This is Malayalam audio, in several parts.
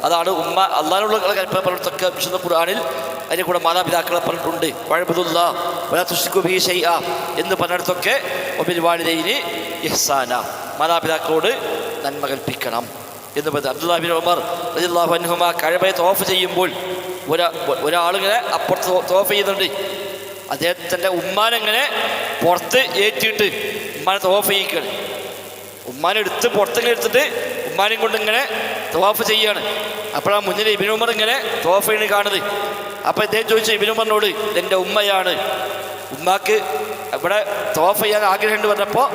അതാണ് ഉമ്മ അള്ളാഹുള്ള കൽപ്പന പറഞ്ഞിടത്തൊക്കെ വിശുദ്ധ ഖുർആനിൽ അതിൻ്റെ കൂടെ മാതാപിതാക്കളെ പറഞ്ഞിട്ടുണ്ട്. വഅബ്ദുല്ലാഹ് വലാ തുശ്രികൂ ബിഹി ശൈഅ എന്ന് പറഞ്ഞിടത്തൊക്കെ വബിൽ വാലിദൈനി ഇഹ്സാന, മാതാപിതാക്കളോട് നന്മ കൽപ്പിക്കണം എന്ന് പറഞ്ഞത്. അബ്ദുല്ലാഹ് ബിൻ ഉമർ റളിയല്ലാഹു അൻഹുമാ കഅബയെ തവാഫ് ചെയ്യുമ്പോൾ ഒരാളിങ്ങനെ അപ്പുറത്ത് തവാഫ് ചെയ്യുന്നുണ്ട്. അദ്ദേഹത്തിൻ്റെ ഉമ്മാനെങ്ങനെ പുറത്ത് ഏറ്റിട്ട് ഉമ്മാനെ തവാഫ് ചെയ്യിക്കുകയാണ്. ഉമ്മാനെ എടുത്ത് പുറത്തിങ്ങനെ എടുത്തിട്ട് ഉമ്മാനെയും കൊണ്ട് ഇങ്ങനെ തവാഫ് ചെയ്യുകയാണ്. അപ്പോഴാണ് മുന്നിൽ ഇബ്നു ഉമർ ഇങ്ങനെ തവാഫ് ചെയ്യുന്നത് കാണുന്നത്. അപ്പോൾ ഇദ്ദേഹം ചോദിച്ചു ഇബ്നു ഉമറിനോട്, ഇതെൻ്റെ ഉമ്മയാണ്, ഉമ്മാക്ക് ഇവിടെ തവാഫ് ചെയ്യാൻ ആഗ്രഹമുണ്ട് പറഞ്ഞപ്പോൾ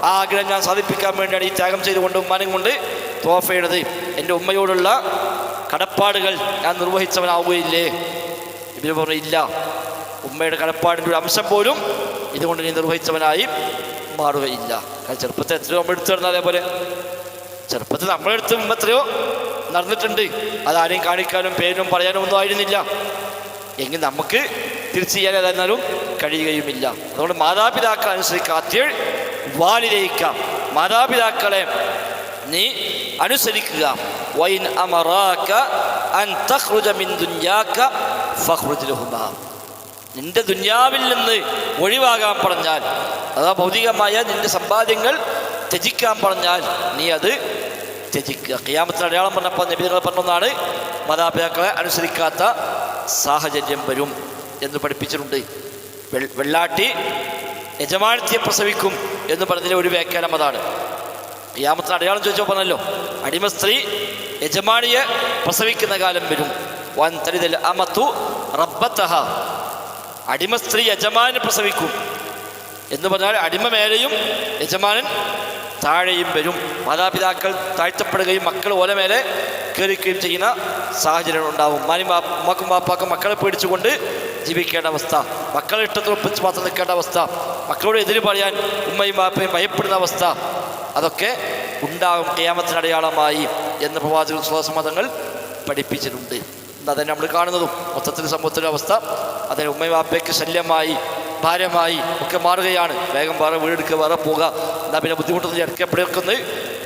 ആ ആഗ്രഹം ഞാൻ സാധിപ്പിക്കാൻ വേണ്ടിയാണ് ഈ ത്യാഗം ചെയ്തുകൊണ്ട് ഉമ്മാനെയും കൊണ്ട് തവാഫ് ചെയ്യണത്. എൻ്റെ ഉമ്മയോടുള്ള കടപ്പാടുകൾ ഞാൻ നിർവഹിച്ചവനാവുകയില്ലേ? ഇബ്നു പറഞ്ഞു, ഇല്ല, ഉമ്മയുടെ കടപ്പാടിൻ്റെ ഒരു അംശം പോലും ഇതുകൊണ്ട് നീ നിർവഹിച്ചവനായി മാറുകയില്ല. കാരണം ചെറുപ്പത്തിൽ എത്രയോ നമ്മൾ എടുത്തു നടന്ന, അതേപോലെ ചെറുപ്പത്തിൽ നമ്മളെടുത്ത് മുമ്പ് എത്രയോ നടന്നിട്ടുണ്ട്. അതാരെയും കാണിക്കാനും പേരും പറയാനും ഒന്നും ആയിരുന്നില്ല. എങ്കിൽ നമുക്ക് തിരിച്ചു ചെയ്യാൻ ഏതായിരുന്നാലും കഴിയുകയുമില്ല. അതുകൊണ്ട് മാതാപിതാക്കളെ അനുസരിക്കാത്ത വാലിദൈക്കാം, മാതാപിതാക്കളെ നീ അനുസരിക്കുക. വൈൻ അമറാക അൻ തഖ്റുജ മിൻ ദുനിയാക ഫഖ്റുജ് ലഹുമാ, നിന്റെ ദുനിയാവിൽ നിന്ന് ഒഴിവാകാൻ പറഞ്ഞാൽ, അതാ ഭൗതികമായ നിന്റെ സമ്പാദ്യങ്ങൾ ത്യജിക്കാൻ പറഞ്ഞാൽ നീ അത് ത്യജിക്കുക. ഖിയാമത്തിന് അടയാളം പറഞ്ഞപ്പോൾ നബികൾ പറഞ്ഞൊന്നാണ് മാതാപിതാക്കളെ അനുസരിക്കാത്ത സാഹചര്യം വരും എന്ന് പഠിപ്പിച്ചിട്ടുണ്ട്. വെള്ളാട്ടി യജമാനത്തിയെ പ്രസവിക്കും എന്ന് പറഞ്ഞതിലെ ഒരു വ്യാഖ്യാനം അതാണ്. ഖിയാമത്തിന് അടയാളം ചോദിച്ചപ്പോൾ പറഞ്ഞല്ലോ, അടിമ സ്ത്രീ യജമാനിയെ പ്രസവിക്കുന്ന കാലം വരും. വൻ തരിതൽ അമതു റബ്ബതഹ, അടിമ സ്ത്രീ യജമാനെ പ്രസവിക്കും എന്ന് പറഞ്ഞാൽ അടിമ മേലെയും യജമാനൻ താഴെയും വരും. മാതാപിതാക്കൾ താഴ്ത്തപ്പെടുകയും മക്കൾ ഓല മേലെ കയറിക്കുകയും ചെയ്യുന്ന സാഹചര്യം ഉണ്ടാവും. ഉമ്മക്കും ബാപ്പാക്കും മക്കളെ പേടിച്ചുകൊണ്ട് ജീവിക്കേണ്ട അവസ്ഥ, മക്കളെ ഇഷ്ടത്തിനൊപ്പിച്ച് മാത്രം നിൽക്കേണ്ട അവസ്ഥ, മക്കളോട് എതിര് പറയാൻ ഉമ്മയും ബാപ്പയും ഭയപ്പെടുന്ന അവസ്ഥ, അതൊക്കെ ഉണ്ടാകും ഖിയാമത്തിന് അടയാളമായി എന്ന് പ്രവാചക സ്വസമതങ്ങൾ പഠിപ്പിച്ചിട്ടുണ്ട്. അതന്നെ നമ്മൾ കാണുന്നതും മൊത്തത്തിൽ സമൂഹത്തിൻ്റെ അവസ്ഥ അതിന് ഉമ്മയും ബാപ്പയ്ക്ക് ശല്യമായി ഭാരമായി ഒക്കെ മാറുകയാണ്. വേഗം വേറെ വീടെടുക്കുക, വേറെ പോകുക, എന്നാൽ പിന്നെ ബുദ്ധിമുട്ടൊന്നും ഇടയ്ക്കെപ്പോഴൊക്കെ ഒന്ന്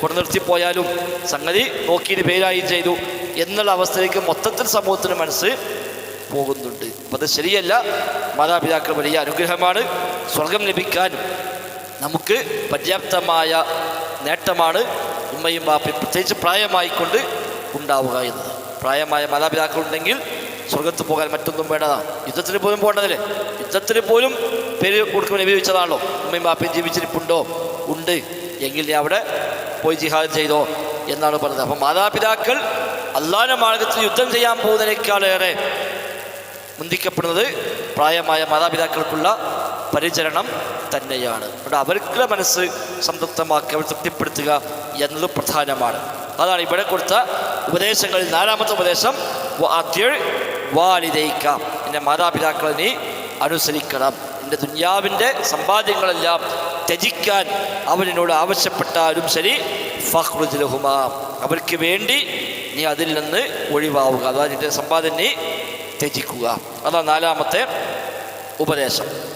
കൊണ്ടു നിർത്തിപ്പോയാലും സംഗതി നോക്കിയിട്ട് പേരായി ചെയ്തു എന്നുള്ള അവസ്ഥയിലേക്ക് മൊത്തത്തിൽ സമൂഹത്തിന് മനസ്സ് പോകുന്നുണ്ട്. അപ്പം അത് ശരിയല്ല. മാതാപിതാക്കൾ വലിയ അനുഗ്രഹമാണ്. സ്വർഗം ലഭിക്കാൻ നമുക്ക് പര്യാപ്തമായ നേട്ടമാണ് ഉമ്മയും ബാപ്പയും പ്രത്യേകിച്ച് പ്രായമായിക്കൊണ്ട് ഉണ്ടാവുക എന്നത്. പ്രായമായ മാതാപിതാക്കളുണ്ടെങ്കിൽ സ്വർഗത്ത് പോകാൻ മറ്റൊന്നും വേണ്ടതാണ്. യുദ്ധത്തിന് പോലും പോകേണ്ടതല്ലേ? യുദ്ധത്തിന് പോലും പേര് കൊടുക്കുവാൻ ഉപയോഗിച്ചതാണല്ലോ. ഉമ്മയും ബാപ്പയും ജീവിച്ചിരിപ്പുണ്ടോ? ഉണ്ട് എങ്കിൽ നീ അവിടെ പോയി ജിഹാദ് ചെയ്തോ എന്നാണ് പറഞ്ഞത്. അപ്പം മാതാപിതാക്കൾ അള്ളാഹുവിന്റെ മാർഗത്തിൽ യുദ്ധം ചെയ്യാൻ പോകുന്നതിനേക്കാളേറെ മുന്തിക്കപ്പെടുന്നത് പ്രായമായ മാതാപിതാക്കൾക്കുള്ള പരിചരണം തന്നെയാണ്. അവിടെ അവർക്ക് മനസ്സ് സംതൃപ്തമാക്കി അവർ തൃപ്തിപ്പെടുത്തുക എന്നത് പ്രധാനമാണ്. അതാണ് ഇവിടെ കൊടുത്ത ഉപദേശങ്ങളിൽ 4ാമത്തെ ഉപദേശം, വാലിദൈക, എൻ്റെ മാതാപിതാക്കളെ നീ അനുസരിക്കണം. എൻ്റെ ദുനിയാവിൻ്റെ സമ്പാദ്യങ്ങളെല്ലാം ത്യജിക്കാൻ അവനോട് ആവശ്യപ്പെട്ടാലും ശരി, ഫഖ്റുജ് ലഹുമാ, അവർക്ക് വേണ്ടി നീ അതിൽ നിന്ന് ഒഴിവാവുക. അതായത് നിൻ്റെ സമ്പാദ്യം നീ ത്യജിക്കുക. അതാണ് 4ാമത്തെ ഉപദേശം.